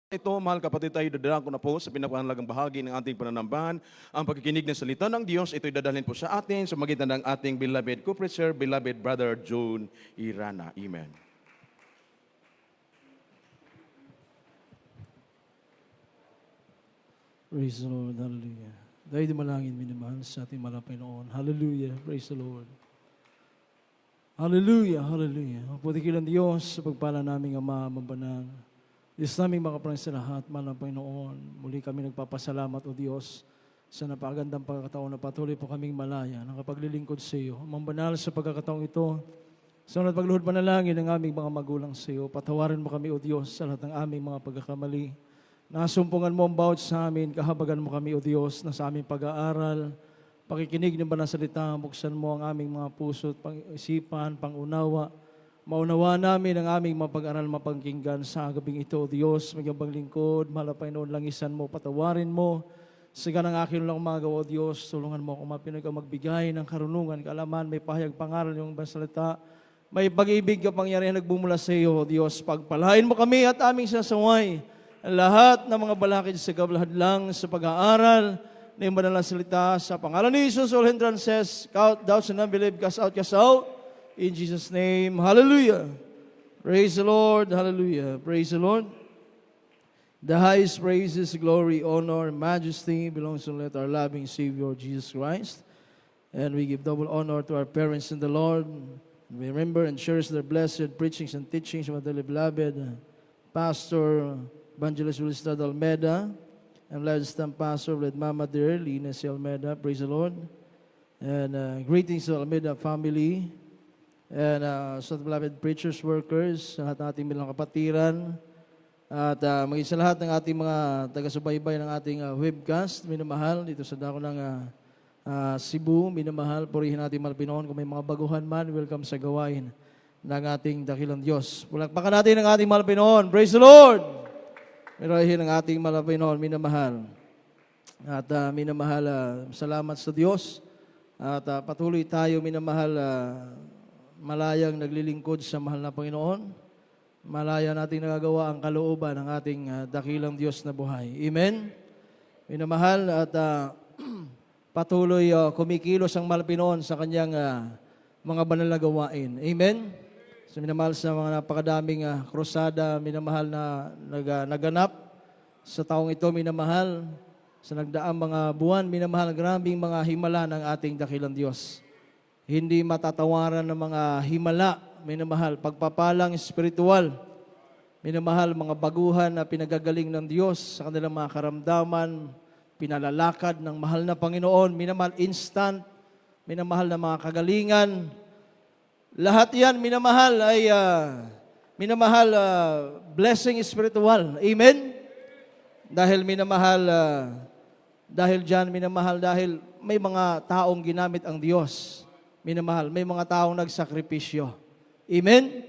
Ito, mahal kapatid, tayo dadaan ko na po sa pinakahalagang bahagi ng ating pananambahan. Ang pagkikinig ng salita ng Diyos, ito'y dadalhin po sa atin sa magitan ng ating beloved co-preacher, beloved brother John Irana. Amen. Praise the Lord. Hallelujah. Dahil di malangin minamahal sa ating malapay noon. Hallelujah. Praise the Lord. Hallelujah. Hallelujah. Ang putikilang Diyos sa pagpala naming Ama, Mabanal. Diyos naming makaprang sa lahat, mahal na Panginoon. Muli kami nagpapasalamat, O Diyos, sa napakagandang pagkakataon na patuloy po kaming malaya ng kapaglilingkod sa iyo. Amang banal sa pagkakataong ito, sa unang pagluhod panalangin ng aming mga magulang sa iyo, patawarin mo kami, O Diyos, sa lahat ng aming mga pagkakamali. Nasumpungan mo ang bawat sa amin, kahabagan mo kami, O Diyos, na sa aming pag-aaral, pakikinig ng banal salita, buksan mo ang aming mga puso at pang-isipan, pang-unawa. Maunawa namin ang aming mapag-aral, mapagkinggan sa gabing ito, O Diyos, magandang lingkod, mahal na Panginoon, langisan mo, patawarin mo. Siga ng akin lang umagaw, O Diyos, tulungan mo kung mapinag ka magbigay ng karunungan, kaalaman, may pahayag pangaral yung bansalita, may pag-ibig kapangyarihan nagbumula sa iyo, O Diyos. Pagpalain mo kami at aming sasaway, lahat ng mga balakid sa gablahad lang sa pag-aaral, na yung banal na salita, sa pangalan ni Jesus, all hindrances, count, doubts, and unbelief, cast out. In Jesus' name, hallelujah. Praise the Lord, hallelujah. Praise the Lord. The highest praises, glory, honor, and majesty belongs to our loving Savior, Jesus Christ. And we give double honor to our parents in the Lord. We remember and cherish their blessed preachings and teachings of our dearly beloved Pastor Evangelist Wilstad Almeida, and lifetime pastor of Mama dear, Lina C. Almeida. Praise the Lord. And greetings to Almeida family. And sa beloved preachers, workers, sa lahat ng ating mga kapatiran, at maging sa lahat ng ating mga taga-subaybay ng ating webcast, minamahal, dito sa dako ng Cebu, minamahal, purihin natin malpinoon. Kung may mga baguhan man, welcome sa gawain ng ating dakilang Diyos. Pulakpakan natin ang ating malpinoon. Praise the Lord! Purihin ang ating malpinoon, minamahal. At minamahal, salamat sa Diyos. At patuloy tayo, minamahal, malayang naglilingkod sa mahal na Panginoon. Malaya nating nagagawa ang kalooban ng ating dakilang Diyos na buhay. Amen? Minamahal at patuloy kumikilos ang mahal na Panginoon sa kanyang mga banal na gawain. Amen? So minamahal sa mga napakadaming krusada, minamahal na naganap sa taong ito, minamahal sa nagdaang mga buwan, minamahal grabing mga himala ng ating dakilang Diyos. Hindi matatawaran ng mga himala, minamahal, pagpapalang espiritual, minamahal, mga baguhan na pinagagaling ng Diyos sa kanilang mga karamdaman, pinalalakad ng mahal na Panginoon, minamahal, instant, minamahal na mga kagalingan. Lahat yan, minamahal, ay minamahal, blessing spiritual. Amen? Dahil minamahal, dahil dyan, minamahal, dahil may mga taong ginamit ang Diyos. Minamahal, may mga taong nagsakripisyo. Amen?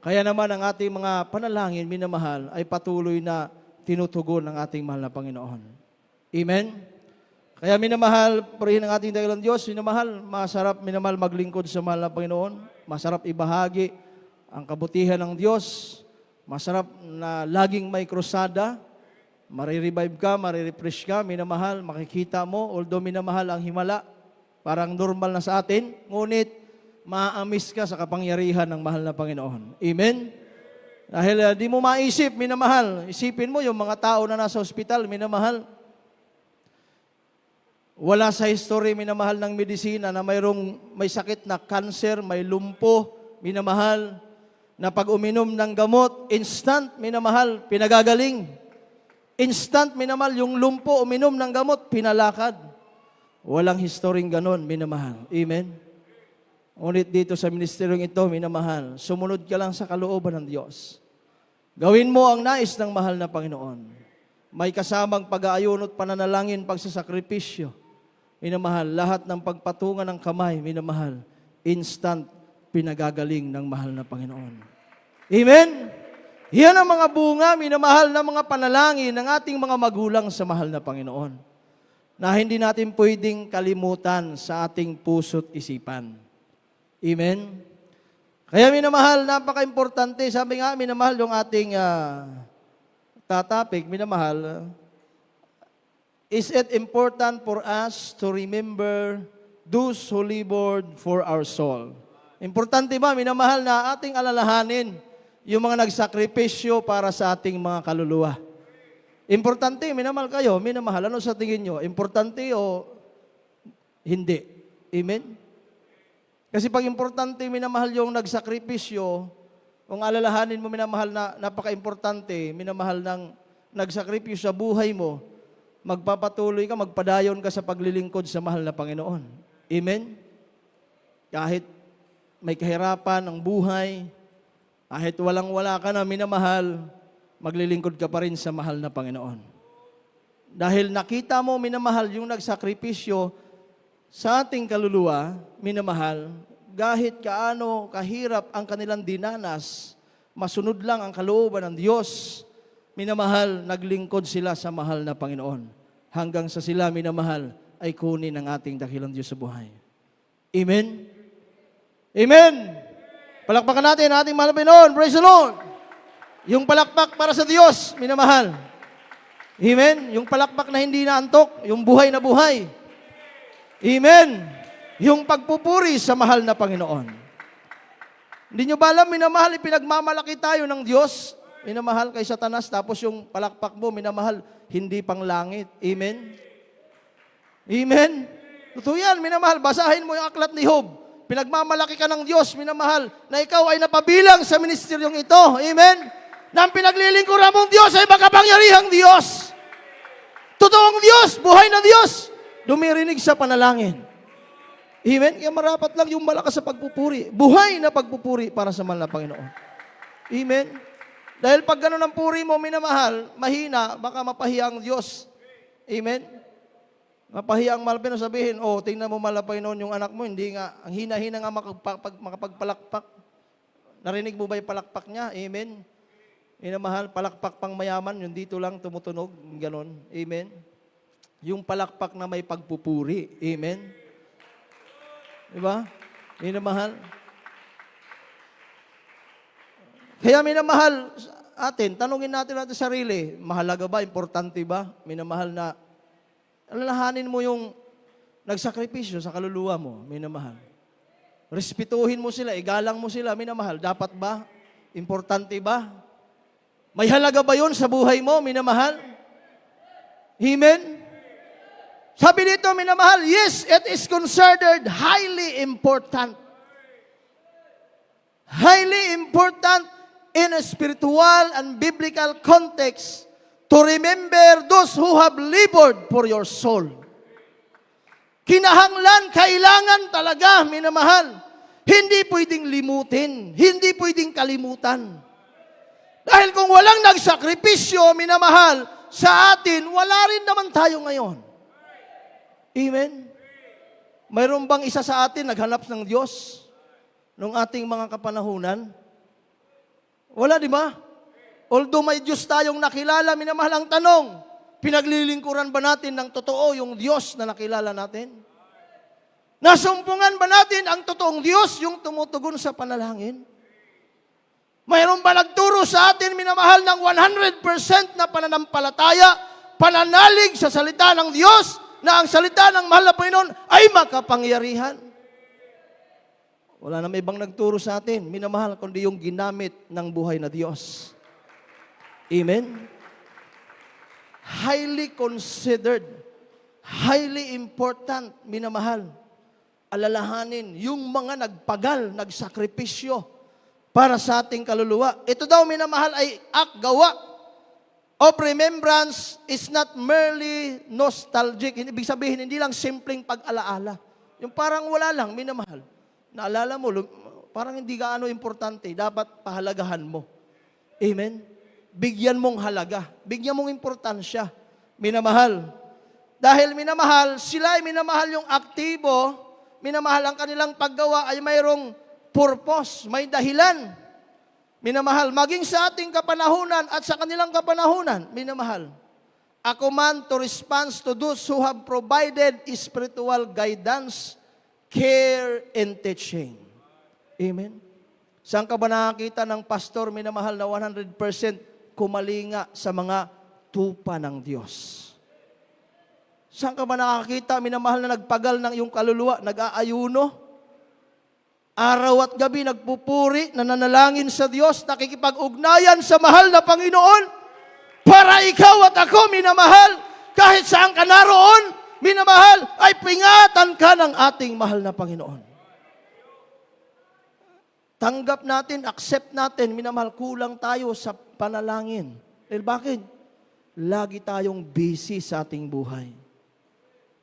Kaya naman ang ating mga panalangin, minamahal, ay patuloy na tinutugon ng ating mahal na Panginoon. Amen? Kaya minamahal, purihin ang ating dakilang Diyos, minamahal, masarap minamahal maglingkod sa mahal na Panginoon, masarap ibahagi ang kabutihan ng Diyos, masarap na laging may krusada, marirevive ka, marirefresh ka, minamahal, makikita mo, although minamahal ang himala, parang normal na sa atin, ngunit maamis ka sa kapangyarihan ng mahal na Panginoon. Amen? Dahil di mo maisip, minamahal, isipin mo yung mga tao na nasa ospital, minamahal. Wala sa history, minamahal, ng medisina na may sakit na cancer, may lumpo, minamahal, na pag uminom ng gamot, instant, minamahal, pinagagaling. Instant, minamahal, yung lumpo, uminom ng gamot, pinalakad. Walang historyng ganon, minamahal. Amen? Ngunit dito sa ministeryong ito, minamahal, sumunod ka lang sa kalooban ng Diyos. Gawin mo ang nais ng mahal na Panginoon. May kasamang pag-aayon at pananalangin, pagsasakripisyo. Minamahal, lahat ng pagpatungan ng kamay, minamahal, instant pinagagaling ng mahal na Panginoon. Amen? Yan ang mga bunga, minamahal, na mga panalangin ng ating mga magulang sa mahal na Panginoon, na hindi natin pwedeng kalimutan sa ating puso't isipan. Amen? Kaya minamahal, napaka-importante. Sabi nga, minamahal, yung ating topic, minamahal, is it important for us to remember those who labored for our soul? Importante ba, minamahal, na ating alalahanin yung mga nagsakripisyo para sa ating mga kaluluwa? Importante, minamahal kayo, minamahal. Ano sa tingin nyo? Importante o hindi? Amen? Kasi pag importante, minamahal yung nagsakripisyo, kung alalahanin mo, minamahal, na napaka-importante, minamahal ng nagsakripisyo sa buhay mo, magpapatuloy ka, magpadayon ka sa paglilingkod sa mahal na Panginoon. Amen? Kahit may kahirapan ng buhay, kahit walang-wala ka na, minamahal, maglilingkod ka pa rin sa mahal na Panginoon. Dahil nakita mo, minamahal, yung nagsakripisyo sa ating kaluluwa, minamahal, kahit kaano kahirap ang kanilang dinanas, masunod lang ang kalooban ng Diyos, minamahal, naglingkod sila sa mahal na Panginoon. Hanggang sa sila, minamahal, ay kunin ng ating dakilang Diyos sa buhay. Amen? Amen! Palakpakan natin ang ating mahal na Panginoon. Praise the Lord! Yung palakpak para sa Diyos, minamahal. Amen? Yung palakpak na hindi naantok, yung buhay na buhay. Amen! Yung pagpupuri sa mahal na Panginoon. Hindi nyo ba alam, minamahal, ipinagmamalaki tayo ng Diyos, minamahal kay Satanas, tapos yung palakpak mo, minamahal, hindi pang langit. Amen? Amen? Totoo yan, minamahal, basahin mo yung aklat ni Job. Pinagmamalaki ka ng Diyos, minamahal, na ikaw ay napabilang sa ministeryong ito. Amen? Na ang pinaglilingkuran mong Diyos ay makapangyarihang Diyos. Totoong Diyos, buhay na Diyos, dumirinig sa panalangin. Amen? Kaya marapat lang yung malakas sa pagpupuri. Buhay na pagpupuri para sa mahal na Panginoon. Amen? Dahil pag gano'n ang puri mo, minamahal, mahina, baka mapahiya ang Diyos. Amen? Mapahiya ang mahal Panginoon, sabihin, oh, tingnan mo mahal na Panginoon yung anak mo, hindi nga, ang hina-hina nga makapagpalakpak. Narinig mo ba yung palakpak niya? Amen? Minamahal, palakpak pang mayaman, yung dito lang tumutunog, gano'n. Amen? Yung palakpak na may pagpupuri. Amen? Diba? Minamahal. Kaya minamahal atin, tanungin natin sarili, mahalaga ba, importante ba? Minamahal na, alalahanin mo yung nagsakripisyo sa kaluluwa mo, minamahal. Respetuhin mo sila, igalang mo sila, minamahal. Dapat ba? Importante ba? May halaga ba yun sa buhay mo, minamahal? Amen? Sabi dito, minamahal, yes, it is considered highly important. Highly important in a spiritual and biblical context to remember those who have labored for your soul. Kinahanglan, kailangan talaga, minamahal. Hindi pwedeng limutin, hindi pwedeng kalimutan. Dahil kung walang nagsakripisyo, minamahal, sa atin, wala rin naman tayo ngayon. Amen? Mayroon bang isa sa atin naghanap ng Diyos nung ating mga kapanahunan? Wala, di ba? Although may Diyos tayong nakilala, minamahal, ang tanong, pinaglilingkuran ba natin ng totoo yung Diyos na nakilala natin? Nasumpungan ba natin ang totoong Diyos, yung tumutugon sa panalangin? Mayroon ba nagturo sa atin, minamahal, ng 100% na pananampalataya, pananalig sa salita ng Diyos, na ang salita ng mahal na Panginoon ay makapangyarihan? Wala na may ibang nagturo sa atin, minamahal, kundi yung ginamit ng buhay na Diyos. Amen? Highly considered, highly important, minamahal, alalahanin yung mga nagpagal, nagsakripisyo para sa ating kaluluwa. Ito daw, minamahal, ay gawa of remembrance is not merely nostalgic. Ibig sabihin, hindi lang simpleng pag-alaala. Yung parang wala lang, minamahal. Naalala mo, parang hindi gaano importante. Dapat pahalagahan mo. Amen? Bigyan mong halaga. Bigyan mong importansya. Minamahal. Dahil minamahal, sila ay minamahal yung aktibo, minamahal ang kanilang paggawa ay mayroong purpose, may dahilan. Minamahal, maging sa ating kapanahunan at sa kanilang kapanahunan, minamahal. A command to respond to those who have provided spiritual guidance, care, and teaching. Amen? Saan ka ba nakakita ng pastor, minamahal, na 100% kumalinga sa mga tupa ng Diyos. Saan ka ba nakakita, minamahal, na nagpagal ng iyong kaluluwa, nag-aayuno? Araw at gabi nagpupuri, nananalangin sa Diyos, nakikipag-ugnayan sa mahal na Panginoon, para ikaw at ako, minamahal, kahit saan ka naroon, minamahal, ay pingatan ka ng ating mahal na Panginoon. Tanggap natin, accept natin, minamahal, kulang tayo sa panalangin. Dahil bakit? Lagi tayong busy sa ating buhay.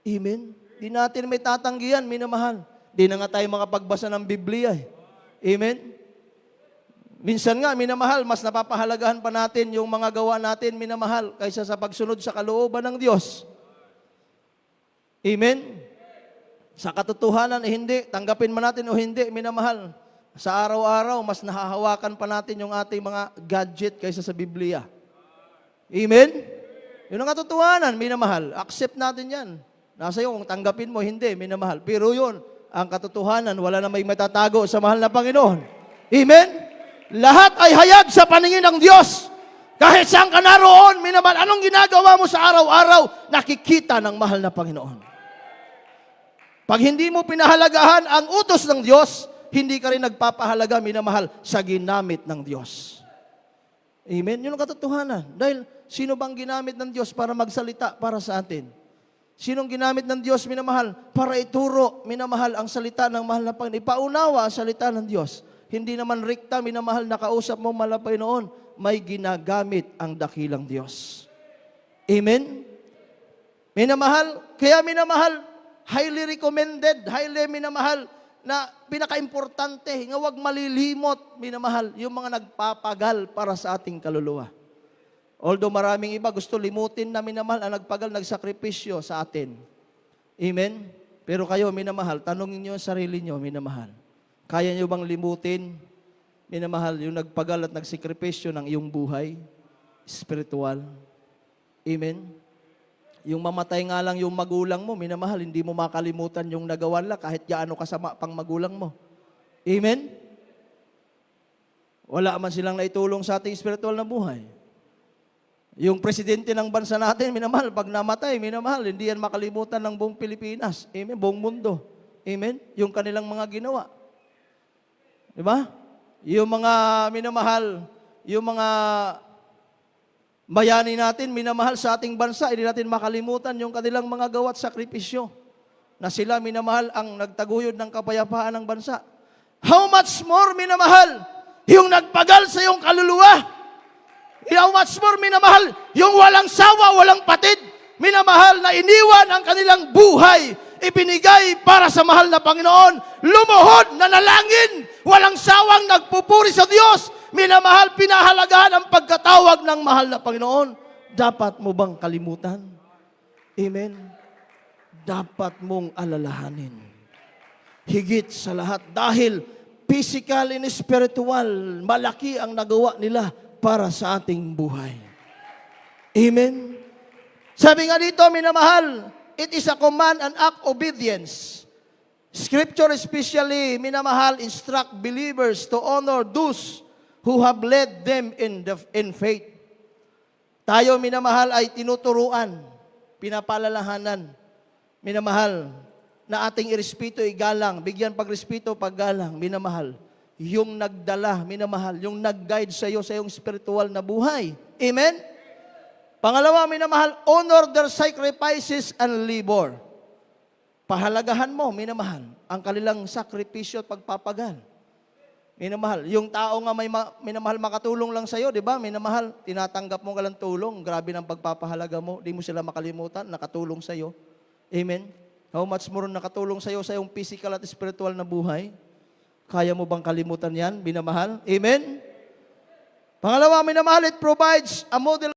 Amen? Di natin may tatanggihan, minamahal. Di na nga tayo makapagbasa ng Biblia. Amen? Minsan nga, minamahal, mas napapahalagahan pa natin yung mga gawa natin, minamahal, kaysa sa pagsunod sa kalooban ng Diyos. Amen? Sa katotohanan, hindi. Tanggapin man natin o hindi, minamahal. Sa araw-araw, mas nahahawakan pa natin yung ating mga gadget kaysa sa Biblia. Amen? Yun ang katotohanan, minamahal. Accept natin yan. Nasa iyo kung tanggapin mo, hindi, minamahal. Pero yun, ang katotohanan, wala na may matatago sa mahal na Panginoon. Amen? Lahat ay hayag sa paningin ng Diyos. Kahit saan ka naroon, minamahal, anong ginagawa mo sa araw-araw, nakikita ng mahal na Panginoon. Pag hindi mo pinahalagahan ang utos ng Diyos, hindi ka rin nagpapahalaga, minamahal, sa ginamit ng Diyos. Amen? Yun ang katotohanan. Dahil, sino bang ginamit ng Diyos para magsalita para sa atin? Sinong ginamit ng Diyos, minamahal, para ituro, minamahal, ang salita ng mahal na Panginoon? Ipaunawa ang salita ng Diyos. Hindi naman rikta, minamahal, nakausap mo, mahal na Panginoon, may ginagamit ang dakilang Diyos. Amen? Minamahal, kaya minamahal, highly recommended, highly minamahal, na pinaka-importante, nga wag malilimot, minamahal, yung mga nagpapagal para sa ating kaluluwa. Although maraming iba gusto limutin na minamahal ang nagpagal, nagsakripisyo sa atin. Amen? Pero kayo, minamahal, tanongin niyo ang sarili niyo, minamahal. Kaya niyo bang limutin, minamahal, yung nagpagal at nagsakripisyo ng iyong buhay, spiritual? Amen? Yung mamatay nga lang yung magulang mo, minamahal, hindi mo makalimutan yung nagawa nila kahit gaano kasama pang magulang mo. Amen? Wala man silang naitulong sa ating spiritual na buhay. Yung presidente ng bansa natin, minamahal, pag namatay, minamahal, hindi yan makalimutan ng buong Pilipinas. Amen? Buong mundo. Amen? Yung kanilang mga ginawa. Diba? Yung mga minamahal, yung mga bayani natin, minamahal sa ating bansa, hindi natin makalimutan yung kanilang mga gawa at sakripisyo na sila, minamahal, ang nagtaguyod ng kapayapaan ng bansa. How much more, minamahal, yung nagpagal sa iyong kaluluwa? How much more, minamahal, yung walang sawa, walang patid, minamahal, na iniwan ang kanilang buhay, ibinigay para sa mahal na Panginoon, lumuhod, nanalangin, walang sawang nagpupuri sa Diyos, minamahal, pinahalagahan ang pagkatawag ng mahal na Panginoon. Dapat mo bang kalimutan? Amen? Dapat mong alalahanin. Higit sa lahat, dahil physical and spiritual, malaki ang nagawa nila para sa ating buhay. Amen? Sabi nga dito, minamahal, it is a command and act obedience. Scripture especially, minamahal, instruct believers to honor those who have led them in faith. Tayo, minamahal, ay tinuturuan, pinapalalahanan, minamahal, na ating irespeto, igalang, bigyan pagrespeto, paggalang, minamahal, yung nagdala, minamahal, yung nag-guide sa iyo sa iyong spiritual na buhay. Amen? Pangalawa, minamahal, honor their sacrifices and labor. Pahalagahan mo, minamahal, ang kanilang sakripisyo at pagpapagal. Minamahal, yung tao nga may minamahal makatulong lang sa iyo, di ba? Minamahal, tinatanggap mo ka lang tulong, grabe ng pagpapahalaga mo, di mo sila makalimutan, nakatulong sa iyo. Amen? How much more nakatulong sa iyo sa iyong physical at spiritual na buhay? Kaya mo bang kalimutan yan, minamahal? Amen? Pangalawa, minamahal, it provides a model